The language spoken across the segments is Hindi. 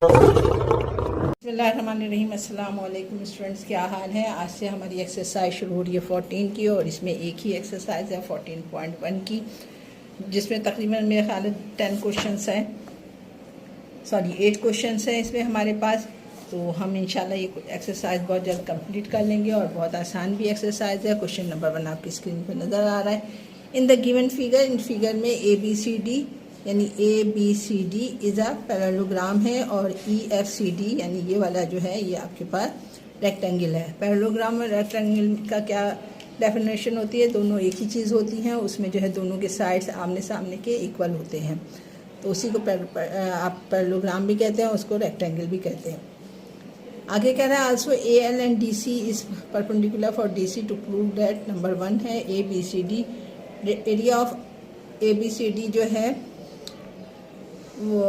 बिस्मिल्लाहिर्रहमानिर्रहीम। अस्सलाम वालेकुम स्टूडेंट्स, क्या हाल है। आज से हमारी एक्सरसाइज शुरू हो रही है 14 की, और इसमें एक ही एक्सरसाइज है 14.1 की, जिसमें तकरीबन मेरे ख्याल 10 क्वेश्चंस हैं, सॉरी 8 क्वेश्चंस हैं इसमें हमारे पास। तो हम इंशाल्लाह ये एक्सरसाइज बहुत जल्द कंप्लीट कर लेंगे, और बहुत आसान भी एक्सरसाइज है। क्वेश्चन नंबर 1 आपकी स्क्रीन पर नज़र आ रहा है। In the given figure, in figure में ABCD यानी ABCD इज़ अ पैरेललोग्राम है, और EFCD यानी ये वाला जो है ये आपके पास रेक्टेंगल है। पैरेललोग्राम में रेक्टेंगल का क्या डेफिनेशन होती है, दोनों एक ही चीज़ होती हैं, उसमें जो है दोनों के साइड्स आमने सामने के इक्वल होते हैं, तो उसी को आप पैरेललोग्राम भी कहते हैं, उसको रेक्टेंगल भी कहते हैं। आगे कह रहा है also AL and DC is perpendicular for DC to prove that. Number 1 है ABCD, एरिया ऑफ ABCD जो है वो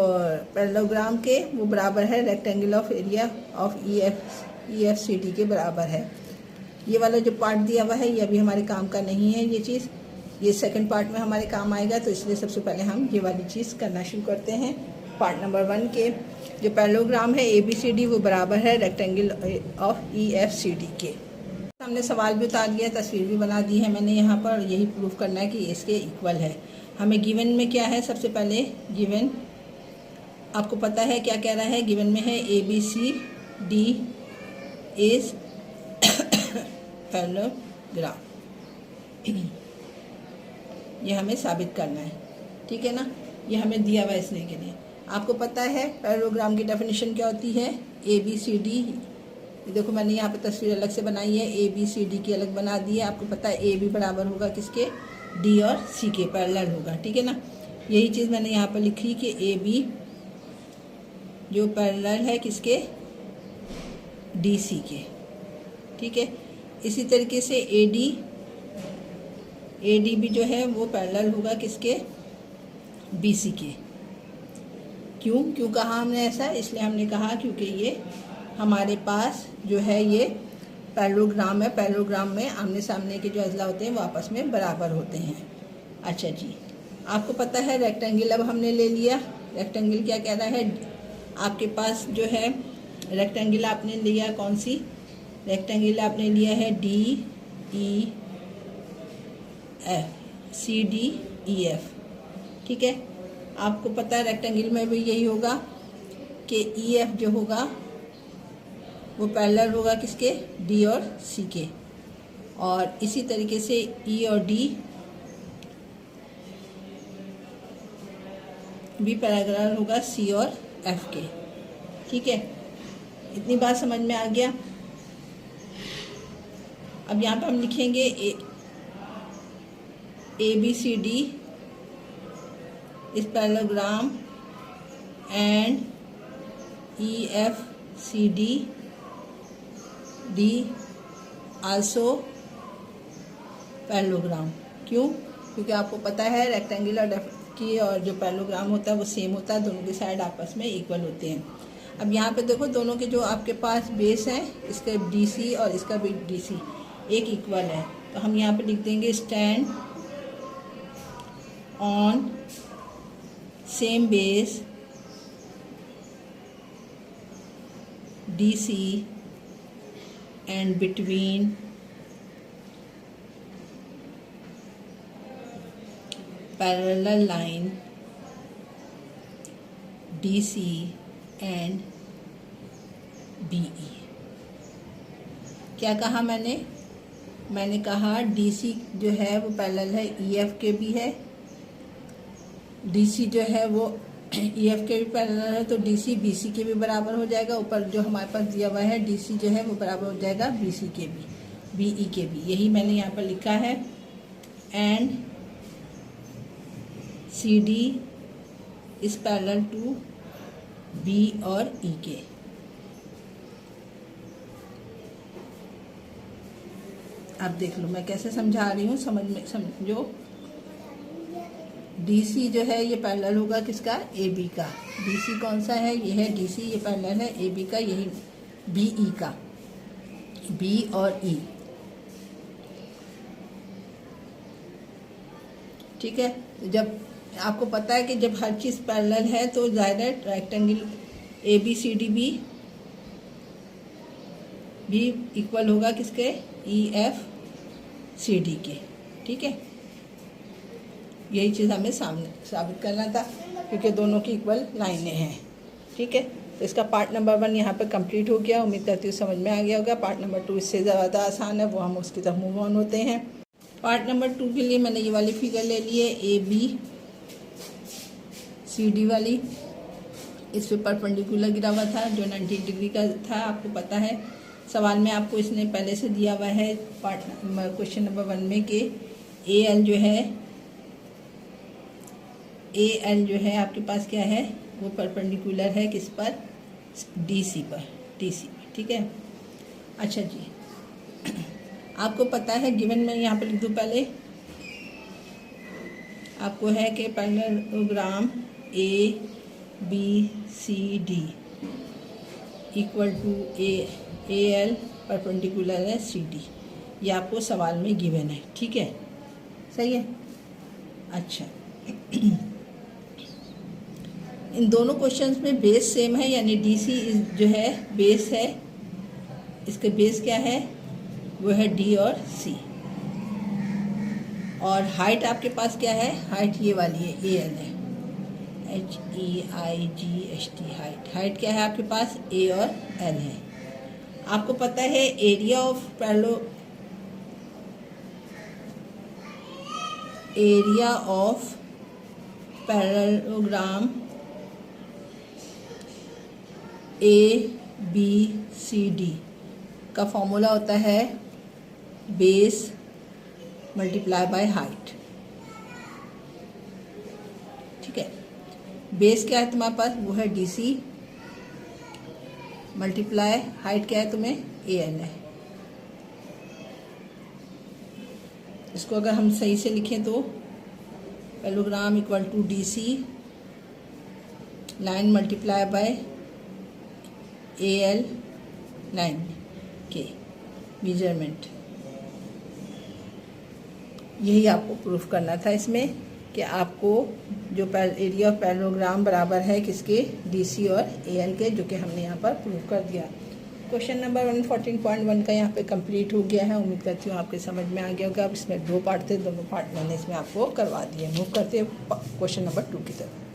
पैरेललोग्राम के वो बराबर है rectangle of area of EFCD के बराबर है। ये वाला जो पार्ट दिया हुआ है ये अभी हमारे काम का नहीं है, ये चीज़ ये सेकंड पार्ट में हमारे काम आएगा, तो इसलिए सबसे पहले हम ये वाली चीज़ करना शुरू करते हैं। पार्ट नंबर 1 के जो पैरेललोग्राम है ABCD वो बराबर है रेक्टेंगल ऑफ EFCD के। हमने सवाल भी उतार दिया, तस्वीर भी बना दी है मैंने यहाँ पर, यही प्रूफ करना है कि इसके इक्वल है। हमें गिवन में क्या है, सबसे पहले गिवन आपको पता है क्या कह रहा है। गिवन में है ABCD इज पैरेललोग्राम, ये हमें साबित करना है, ठीक है ना। ये हमें दिया हुआ इसने के लिए। आपको पता है पैरेललोग्राम की डेफिनेशन क्या होती है। ABCD, देखो मैंने यहाँ पे तस्वीर अलग से बनाई है, ABCD की अलग बना दी है। आपको पता है AB बराबर होगा किसके, D और C के, पैरेलल होगा, ठीक है ना। यही चीज़ मैंने यहाँ पर लिखी कि AB जो पैरेलल है किसके, DC के, ठीक है। इसी तरीके से AD भी जो है वो पैरेलल होगा किसके, BC के। क्यों कहा हमने ऐसा, इसलिए हमने कहा क्योंकि ये हमारे पास जो है ये पैरेललोग्राम है। पैरेललोग्राम में आमने सामने के जो अजला होते हैं वो आपस में बराबर होते हैं। अच्छा जी, आपको पता है रेक्टेंगल अब हमने ले लिया। रेक्टेंगल क्या कह रहा है, आपके पास जो है रेक्टेंगल आपने लिया, कौन सी रेक्टेंगल आपने लिया है, DEF, ठीक है। आपको पता है रेक्टेंगल में भी यही होगा कि EF जो होगा वो पैरेलल होगा किसके, D और C के, और इसी तरीके से E और D भी पैरेलल होगा C और F के, ठीक है। इतनी बात समझ में आ गया। अब यहाँ पर हम लिखेंगे ABCD इस parallelogram and EFCD also parallelogram. क्योंकि आपको पता है रेक्टेंगुलर की और जो पैरेललोग्राम होता है वो सेम होता है, दोनों के साइड आपस में इक्वल होते हैं। अब यहाँ पे देखो दोनों के जो आपके पास बेस हैं, इसका DC और इसका भी DC एक इक्वल है, तो हम यहाँ पे लिख देंगे stand on same base DC and between parallel line DC and BE। क्या कहा मैंने कहा DC जो है वो पैरेलल है EF के भी है, DC जो है वो EF के भी पैरेलल है, तो DC BC के भी बराबर हो जाएगा। ऊपर जो हमारे पास दिया हुआ है DC जो है वो बराबर हो जाएगा BC के भी, BE के भी, यही मैंने यहाँ पर लिखा है। And CD is parallel to B और E के। अब देख लो मैं कैसे समझा रही हूँ, समझो। DC जो है ये पैरेलल होगा किसका, AB का। DC कौन सा है, ये है DC, ये पैरेलल है AB का, यही BE का, B और E, ठीक है। जब आपको पता है कि जब हर चीज़ पैरेलल है तो ज़ाहिर है रेक्टेंगल ABCD भी इक्वल होगा किसके, EFCD के। ठीक है, यही चीज़ हमें सामने साबित करना था, क्योंकि दोनों की इक्वल लाइनें हैं। ठीक है, तो इसका पार्ट नंबर 1 यहाँ पे कंप्लीट हो गया। उम्मीद करती हूँ समझ में आ गया होगा। पार्ट नंबर 2 इससे ज़्यादा आसान है, वो हम उसकी तरफ मूव ऑन होते हैं। पार्ट नंबर 2 के लिए मैंने ये वाली फिगर ले ली है, ABCD वाली। इस पे परपेंडिकुलर गिरा हुआ था जो 90 डिग्री का था, आपको पता है। सवाल में आपको इसने पहले से दिया हुआ है क्वेश्चन नंबर 1 में कि AL जो है आपके पास क्या है, वो परपेंडिकुलर है किस पर, DC पर। ठीक है, अच्छा जी, आपको पता है गिवन में यहाँ पर लिख दूँ पहले, आपको है कि parallelogram ABCD equal to AL perpendicular है CD। ये आपको सवाल में गिवन है। ठीक है, सही है। अच्छा, इन दोनों क्वेश्चंस में बेस सेम है, यानी DC जो है बेस है, इसके बेस क्या है, वो है D और C। और हाइट आपके पास क्या है, हाइट ये वाली है, AL है, HEIGHT। हाइट क्या है आपके पास, A और L है। आपको पता है एरिया ऑफ पैरेललोग्राम ABCD का फॉर्मूला होता है बेस मल्टीप्लाई बाय हाइट। ठीक है, बेस क्या है तुम्हारे पास, वो है DC मल्टीप्लाई हाइट क्या है तुम्हें, AL है। इसको अगर हम सही से लिखें तो parallelogram equal to DC line multiply by AL line के मेजरमेंट। यही आपको प्रूफ करना था इसमें कि आपको जो एरिया ऑफ पैरेललोग्राम बराबर है किसके, DC और AL के, जो कि हमने यहाँ पर प्रूफ कर दिया। क्वेश्चन नंबर 114.1 का यहाँ पे कंप्लीट हो गया है। उम्मीद करती हूँ आपके समझ में आ गया होगा। अब इसमें 2 पार्ट थे, दोनों पार्ट मैंने इसमें आपको करवा दिए। मूव करते हैं क्वेश्चन नंबर 2 की तरफ।